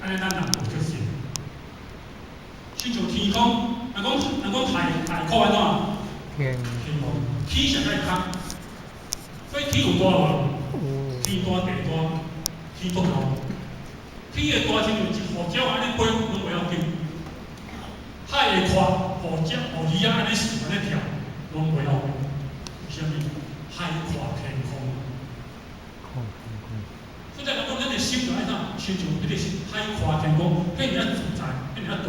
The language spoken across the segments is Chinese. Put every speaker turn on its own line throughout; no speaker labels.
安尼咱人就缺陷。亲像天空，人讲海阔安怎？天空，天上在空，所以天有大无？天大地大，天足高。天的大，亲像一号鸟安尼飞，拢袂要紧；海的宽，号鸟、号鱼仔安尼游安尼跳，拢袂要紧。为虾米？海阔天空。所以咱讲，咱的心就爱怎？亲像迄个海阔天空，迄尔自在，迄尔大。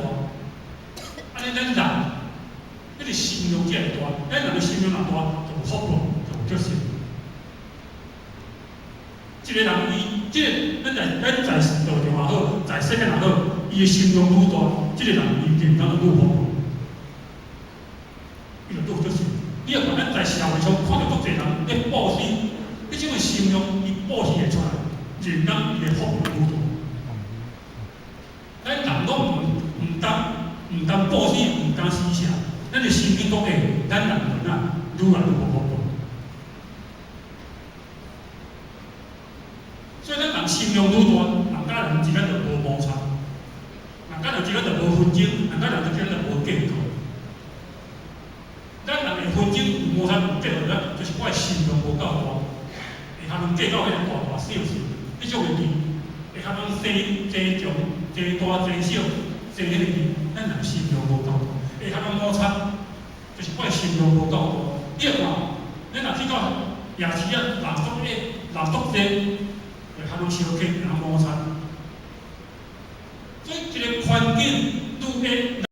安尼咱人，迄个心量才会大。咱人的心量若大，就有福报，就有决心。一个人咱在道场也好，在世界也好，伊的心量愈大，这个人伊健康就愈好，伊就愈决心。你若看咱在社会上看到足侪人咧布施，迄种的心量，伊布施会出来，健康伊的福报愈大。咱人拢唔甘布施，唔甘施舍，咱的心里都会，咱人人啊，愈来愈无福报。所以咱人心量愈大，人甲人之间就无摩擦，人甲人之间就无纷争，人甲人之间就无计较。咱人的纷争、摩擦、计较咧，就是我的心量无够大，会较能计较迄个大小事，迄种的字，会较能济重、济大、济小、济迄个字，咱人心量无够大，会较能摩擦，就是我的心量无够大。你看，咱若去到夜市啊，人足济。会较能相克，然后摩擦。